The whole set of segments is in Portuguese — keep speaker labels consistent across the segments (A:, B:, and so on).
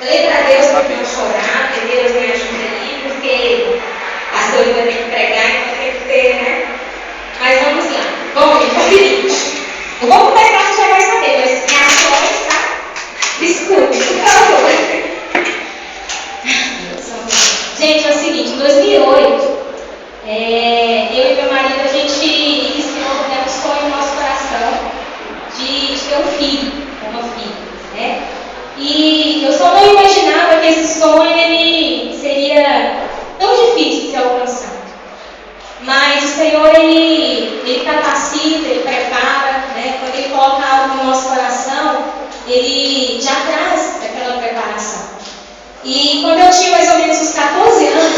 A: Falei para Deus para não chorar, que Deus me ajude aí, porque as coisas vai ter que pregar, então tem que ter, né? Mas vamos lá. Bom, gente, é o seguinte. Eu vou começar, você já vai saber, mas reações, tá? Escute, por favor. Gente, é o seguinte, em 2008, eu e meu marido, a gente iniciou, né, um sonho no nosso coração de ter um filho, uma filha, né? E eu só não imaginava que esse sonho ele seria tão difícil de ser alcançado. Mas o Senhor, ele capacita, ele prepara, né? Quando ele coloca algo no nosso coração, ele já traz aquela preparação. E quando eu tinha mais ou menos uns 14 anos,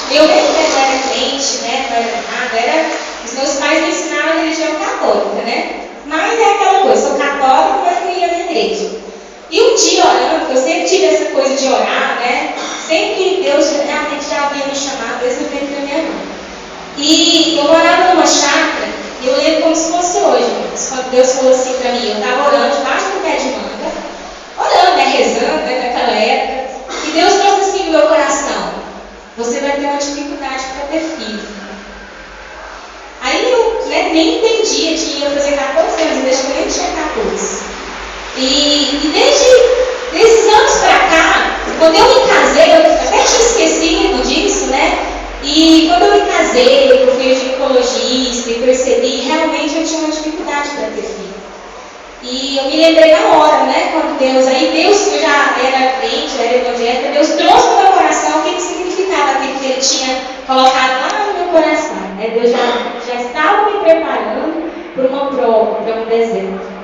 A: eu nem era crente, né? Não era nada, os meus pais me ensinaram a religião católica, né? Mas é aquela coisa, sou católica, mas não ia na igreja. E um dia orando, eu sempre tive essa coisa de orar, né? Sempre Deus realmente já havia me chamado desde o ventre da minha mãe. E eu morava numa chácara, e eu lembro como se fosse hoje, quando Deus falou assim para mim, eu estava orando debaixo do pé de manga, orando, né, rezando, né, naquela época, e Deus trouxe assim no meu coração, você vai ter uma dificuldade para ter filho. Aí eu, né, nem entendia, tinha fazer 14 anos, desde que eu nem tinha 14. E desde esses anos para cá, quando eu me casei, eu até tinha esquecido disso, né? E quando eu me casei, eu fui ginecologista e percebi, realmente eu tinha uma dificuldade para ter filho. E eu me lembrei na hora, né? Quando Deus, eu já era crente, era evangélica, Deus trouxe para o meu coração o que significava aquilo que Ele tinha colocado lá no meu coração, né? Deus já estava me preparando para uma prova, para um deserto.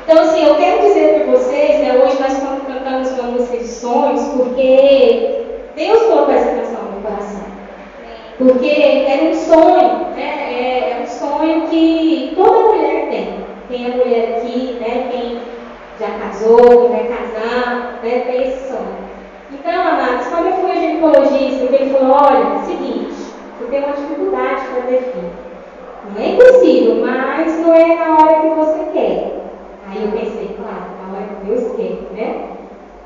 A: Então, assim, eu quero dizer para vocês, né, hoje nós cantamos uma música de sonhos, porque Deus colocou essa canção no meu coração. Porque era um sonho, né, é um sonho que toda mulher tem. Tem a mulher aqui, né, quem já casou, quem vai casar, né, tem esse sonho. Então, amados, quando eu fui ao ginecologista, ele falou, olha, é o seguinte, você tem uma dificuldade para ter filho. Não é impossível, mas não é na hora que você quer. Aí eu pensei, claro, na hora que Deus quer, né?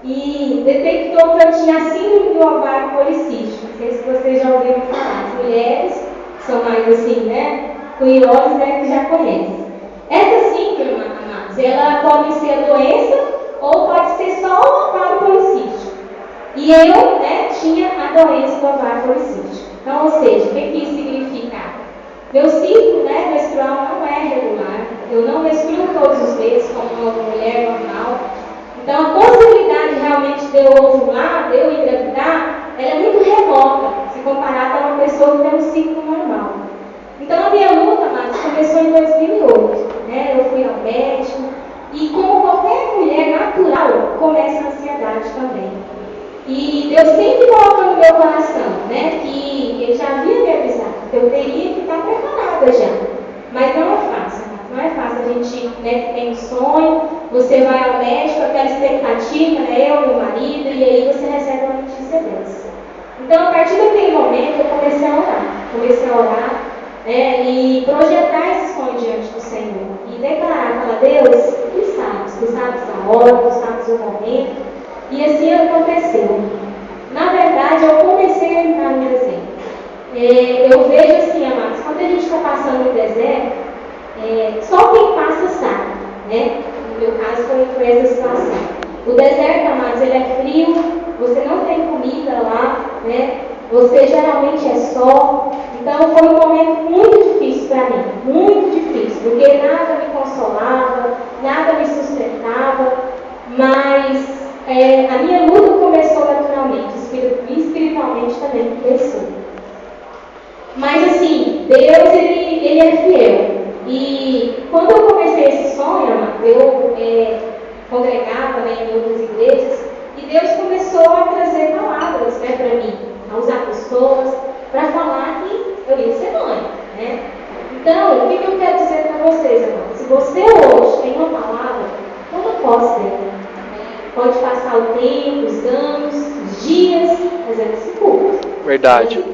A: E detectou que eu tinha síndrome do ovário policístico. Não sei se vocês já ouviram falar. As mulheres que são mais assim, né? Curiosas, né? Que já conhecem. Essa síndrome, amados, ela pode ser a doença ou pode ser só o ovário policístico. E eu, né, tinha a doença do ovário policístico. Então, ou seja, o que isso significa? Meu ciclo, né, menstrual não é regular. Eu não menstruo todos os meses como uma mulher normal. Então, a possibilidade realmente de eu ovular, de eu engravidar, ela é muito remota, se comparada a uma pessoa que tem um ciclo normal. Então, a minha luta, amados, começou em 2008. Né? Eu fui ao médico e, como qualquer mulher natural, começa a ansiedade também. E Deus sempre coloca no meu coração, né, que Ele já havia me avisado que eu teria que estar preparada já. Mas não é fácil, não é fácil. A gente, né, tem um sonho, você vai ao médico, aquela expectativa, né, eu, meu marido, e aí você recebe uma notícia dessa. Então, a partir daquele momento, eu comecei a orar, né, e projetar esse sonho diante do Senhor. E declarar para Deus, tu sabes a hora, tu sabes o momento. E assim aconteceu. Na verdade, eu comecei a entrar no deserto. Eu vejo assim, amados, quando a gente está passando no deserto, só quem passa sabe, né? No meu caso foi essa situação. O deserto, amados, ele é frio, você não tem comida lá, né? Você geralmente é só. Então foi um momento muito difícil para mim, muito difícil, porque nada me consolava, nada me sustentava, mas a minha luta começou naturalmente, espiritualmente também começou. Mas assim, Deus ele é fiel. E quando eu comecei esse sonho, eu congregava, né, em outras igrejas, e Deus começou a trazer palavras, né, para mim, a usar pessoas, para falar que eu ia ser mãe, né? Então, o que eu quero dizer para vocês, irmãos? Se você hoje tem uma palavra, toma posse dela. Pode passar o tempo, os anos, os dias, mas ela se cumpre.
B: Verdade.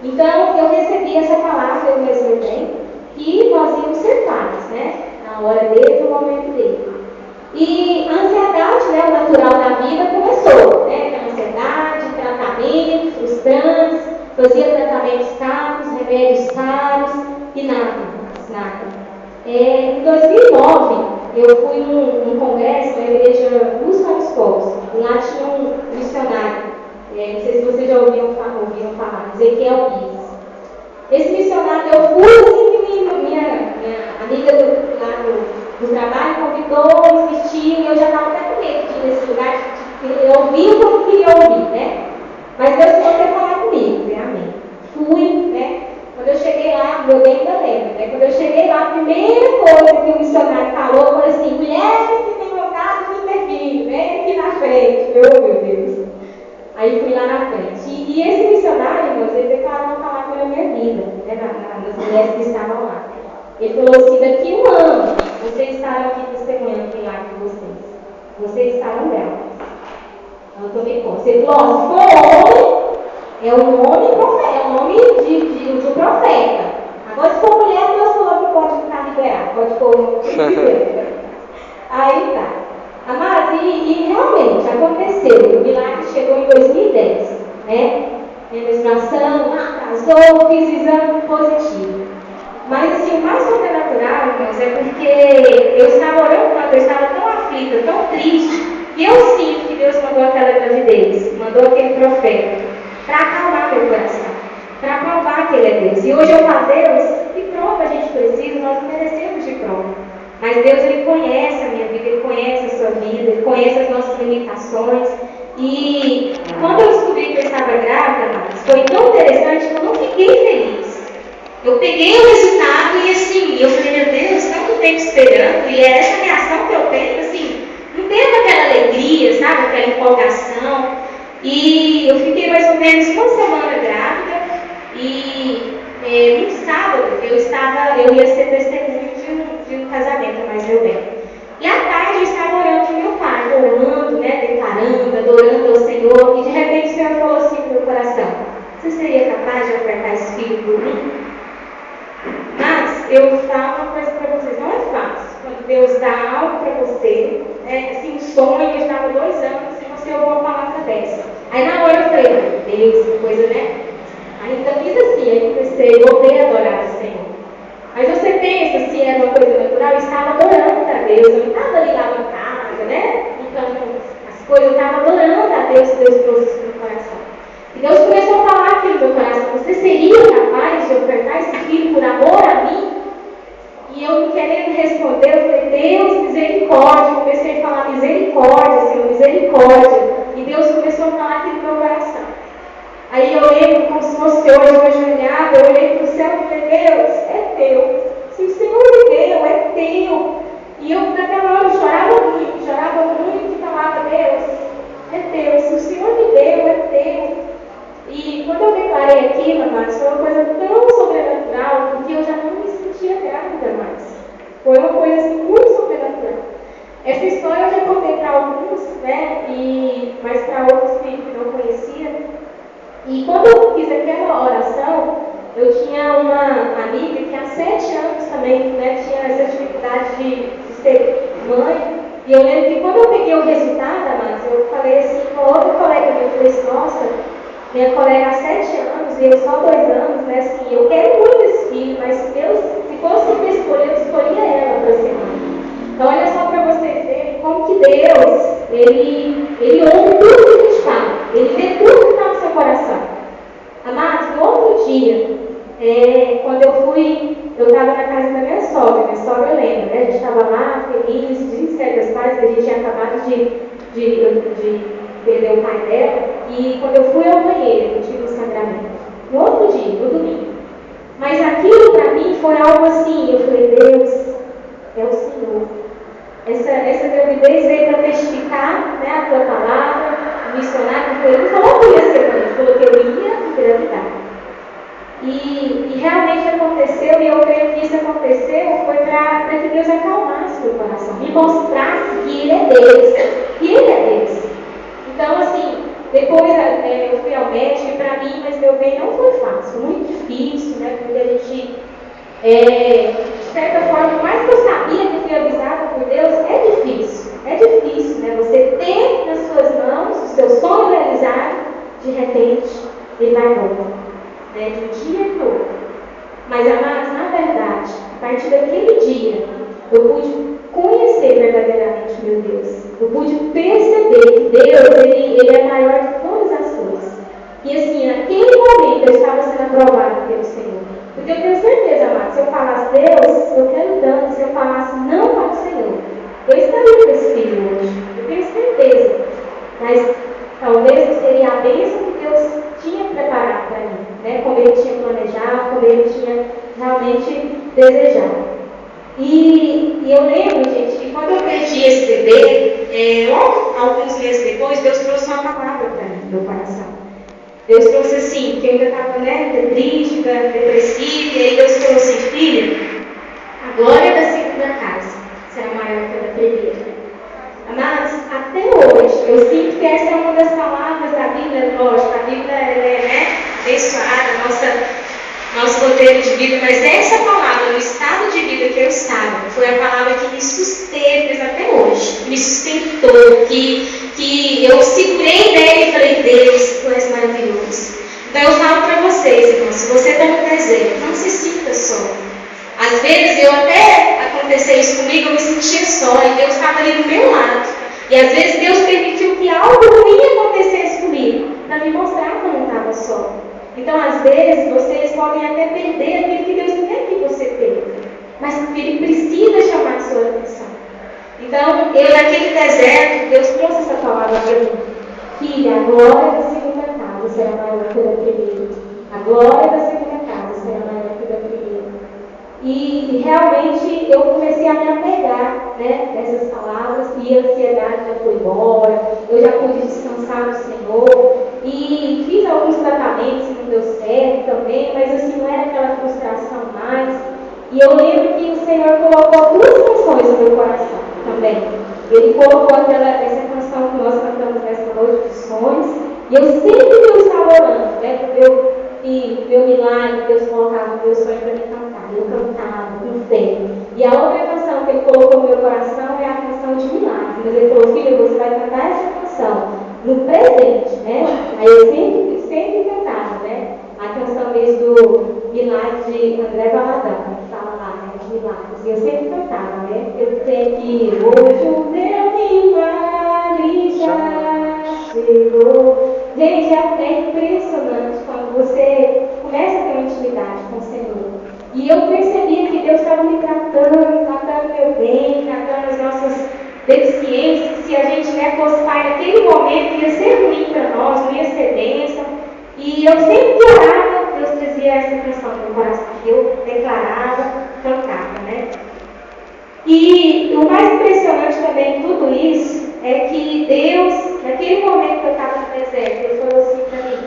A: Então, eu recebi essa palavra, eu mesmo tenho, que nós íamos ser pais, né? Na hora dele, no momento dele. E a ansiedade, né, o natural da vida, Fazia tratamentos caros, remédios caros e nada. Em 2009, eu fui num congresso na igreja Luz para os Povos. E lá tinha um missionário, não sei se vocês já ouviram falar, Ezequiel Pires. Esse missionário, eu fui assim, minha amiga lá do trabalho convidou, insistiu, e eu já estava até com medo de ir nesse lugar, de ouvir o que eu queria ouvir, né? Mas Deus pode falar comigo, né? Amém. Fui, né? Quando eu cheguei lá, meu bem ainda lembra, né? Quando eu cheguei lá, a primeira coisa que o missionário falou foi assim: mulheres que têm vontade de ter filho, vem aqui na frente. Meu Deus. Aí fui lá na frente. E esse missionário, irmãos, ele declarou uma palavra na minha vida, né? Nas mulheres que estavam lá. Ele falou assim: daqui um ano, vocês estarão aqui testemunhando o milagre de vocês. Vocês estarão dela. Eu tomei conta. Ele falou: se for homem, é o nome de um profeta. Agora, se for mulher, Deus falou que pode ficar liberado. Pode pôr. Aí tá. Amados, e realmente aconteceu. O milagre chegou em 2010, né? Menstruação, casou, fiz exame positivo. Mas assim, o mais sobrenatural, irmãos, é porque eu estava orando, eu estava tão aflita, tão triste, que eu sinto que Deus mandou aquela gravidez, mandou aquele profeta, para acalmar meu coração, para provar que Ele é Deus. E hoje eu falo: Deus, que prova a gente precisa, nós não merecemos de prova. Mas Deus, Ele conhece a minha vida, Ele conhece a sua vida, Ele conhece as nossas limitações. E quando eu descobri que eu estava grávida, foi tão interessante que eu não fiquei feliz. Eu peguei o resultado e assim, eu falei: meu Deus, tanto tempo esperando, e é essa reação que eu tenho, assim, não teve aquela alegria, sabe, aquela empolgação. E eu fiquei mais ou menos uma semana grávida e no sábado eu ia ser testemunha de um casamento, mas meu bem. E à tarde eu estava orando com meu pai, orando, né, declarando, adorando ao Senhor, e de repente o Senhor falou assim no meu coração: você seria capaz de ofertar esse filho por mim? Mas eu vou falar uma coisa para vocês: não é fácil. Quando Deus dá algo para você, assim, um sonho, eu estava 2 anos e você ouviu uma palavra dessa. Aí na hora eu falei: Deus, que coisa, né? Aí então fiz assim, aí voltei a adorar o Senhor. Mas você pensa, se era uma coisa natural, eu estava adorando a Deus, eu não estava ali lavando casa, né? Então, as coisas, eu estava adorando a Deus, Deus trouxe isso no meu coração. E Deus começou a falar aqui no meu coração: você seria capaz de ofertar esse filho por amor a mim? E eu não querendo responder, eu falei: Deus, misericórdia. Comecei a falar: misericórdia, Senhor, misericórdia. E Deus começou a falar aqui no meu coração. Aí eu lembro como se fosse hoje, eu ajoelhada, eu olhei para o céu e falei: Deus, é teu. Se o Senhor me deu, é teu. E eu naquela hora chorava muito e falava: Deus, é teu. Se o Senhor me deu, é teu. E quando eu declarei aquilo, amados, foi uma coisa tão sobrenatural, porque eu já não me sentia grávida mais. Foi uma coisa assim, muito sobrenatural. Essa história eu já contei para alguns, né? Mas para outros que não conheciam. E quando eu fiz aquela oração, eu tinha uma amiga que há 7 anos também, né, tinha essa dificuldade de ser mãe. E eu lembro que quando eu peguei o resultado, amados, eu falei assim com outra colega minha, eu falei assim: nossa, minha colega há 7 anos e eu só 2 anos, né, assim, eu quero muito esse filho, mas se Deus, se fosse para escolher, eu escolhia ela para ser mãe. Então olha só para vocês verem como que Deus, Ele ouve tudo que a gente fala, Ele vê tudo que está no seu coração. Amados, no outro dia, quando eu estava na casa da minha sogra lembra, né? A gente estava lá, feliz, de certas partes, que a gente tinha acabado de perder o pai dela, e quando eu fui ao banheiro, eu tive o sacramento. No outro dia, no domingo. Mas aquilo para mim foi algo assim, eu falei: Deus, é o Senhor. Essa gravidez veio para testificar, né, a tua palavra. O missionário não falou que ia ser mãe, falou que eu ia engravidar. E realmente aconteceu, e eu creio que isso aconteceu foi para que Deus acalmasse meu coração, me mostrasse que Ele é Deus, que Ele é Deus. Então, assim, depois eu fui ao médico, e para mim, mas meu bem, não foi fácil, muito difícil, né, porque a gente, de certa forma, por mais que eu sabia que fui avisada por Deus, é difícil, né, você ter nas suas mãos o seu sonho realizado, de repente, ele vai embora.
B: conhecer verdadeiramente o meu Deus. Eu pude perceber que Deus, ele é maior que todas as coisas. E assim, naquele momento eu estava sendo aprovado pelo Senhor. Porque eu tenho certeza, amado, se eu falasse Deus, eu quero tanto, se eu falasse não para o Senhor, eu estaria com esse filho hoje. Eu tenho certeza. Mas talvez não seria a bênção que Deus tinha preparado para mim, né? Como Ele tinha planejado, como Ele tinha realmente desejado. E eu lembro, gente, que quando eu perdi esse bebê, logo alguns meses depois, Deus trouxe uma palavra para mim, no meu coração. Deus trouxe assim, porque eu ainda estava, né, triste, depressiva, e aí Deus falou assim: filha, a glória da segunda casa será maior que a da primeira. Amados, até hoje, eu sinto que essa é uma das palavras da Bíblia. Lógico, a Bíblia é, né, abençoada, nosso roteiro de vida, mas essa palavra, no estado de vida que eu estava, foi a palavra que me susteve até hoje, que me sustentou, que eu segurei nele e falei: Deus, tu és maravilhoso. Então eu falo para vocês, irmãos, se você está no deserto, não se sinta só. Às vezes, até aconteceu isso comigo, eu me sentia só, e Deus estava ali do meu lado. E às vezes Deus permitiu que algo ruim acontecesse comigo, para me mostrar que eu não estava só. Então, às vezes, vocês podem até perder aquilo que Deus não quer que você perca, mas porque Ele precisa chamar a sua atenção. Então, eu naquele deserto, Deus trouxe essa palavra para mim: filha, a glória da segunda casa será maior que a da primeira. A glória da segunda casa será maior que a da primeira. E realmente eu comecei a me apegar, né, nessas palavras, e a ansiedade já foi embora, eu já pude descansar no Senhor, e fiz alguns tratamentos que não deu certo também, mas assim, não era aquela frustração mais. E eu lembro que o Senhor colocou duas canções no meu coração também. Ele colocou essa canção que nós cantamos nessa noite de sonhos, e eu sempre que eu estava orando, né, meu milagre, Deus colocava o meu sonho para mim cantar. Eu cantava com fé. E a outra canção que Ele colocou no meu coração é a canção de milagre. Mas Ele falou: filha, você vai cantar essa canção no presente, né? Aí eu sempre cantava, né? A canção mesmo do Milagre de André Valadão, que fala lá, né? De milagres. E eu sempre cantava, né? Eu tenho que hoje o meu milagre já chegou. Gente, é impressionante quando você começa a ter uma intimidade com o Senhor. E eu percebia que Deus estava me tratando meu bem, tratando as nossas deficiências. Se a gente, né, fosse pai naquele momento, ia ser ruim para nós, não ia ser bênção. E eu sempre que orava, Deus trazia essa canção no meu coração. Eu declarava, cantava, né? E o mais impressionante também em tudo isso é que Deus, naquele momento que eu estava no deserto, Ele falou assim para mim,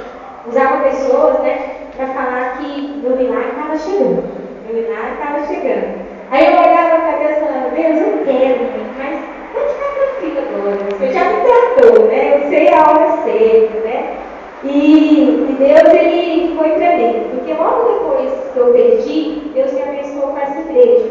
B: usava pessoas, né, para falar que meu milagre estava chegando. Meu milagre estava chegando. Aí eu olhava a cabeça e falava: Deus, eu quero, mas pode ficar tranquila agora. Você já me tratou, né? Eu sei a hora certa, né? E Deus, Ele foi tremendo, porque logo depois que eu perdi, Deus me abençoou com essa igreja.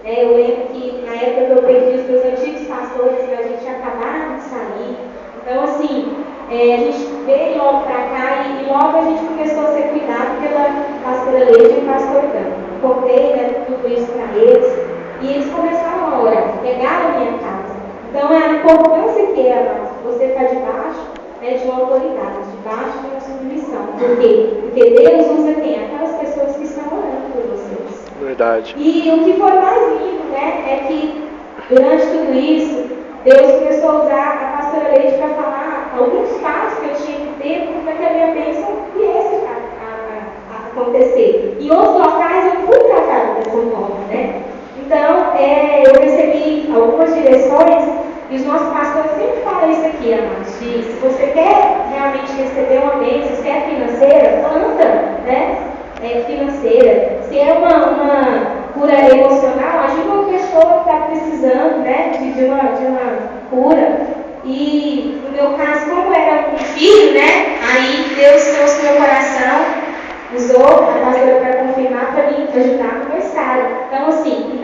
B: Eu lembro que na época que eu perdi os meus antigos pastores, a gente tinha acabado de sair. Então, assim, a gente veio logo para cá e logo a gente começou a ser cuidado pela pastora Leide e o pastor Dan. Contei, né, tudo isso para eles e eles começaram a orar, pegaram a minha casa. Então, a importância que é você estar debaixo, né, de uma autoridade, debaixo de uma submissão. Por quê? Porque Deus usa quem? Aquelas pessoas que estão orando por vocês.
C: Verdade.
B: E o que foi mais lindo, né, é que durante tudo isso, Deus começou a usar a pastora Leide para falar alguns passos que eu tinha que ter para que a minha bênção viesse a acontecer. Em outros locais eu fui tratada dessa forma, né? Então, eu recebi algumas direções e os nossos pastores sempre falam isso aqui, amados. Se você quer realmente receber uma bênção, se é financeira, planta, né? Financeira. Se é uma cura emocional, ajuda uma pessoa que está precisando, né, de uma cura. E no meu caso, como era um filho, né, aí Deus trouxe no meu coração, usou a pastora para confirmar, para me ajudar no meu estado. Então, assim,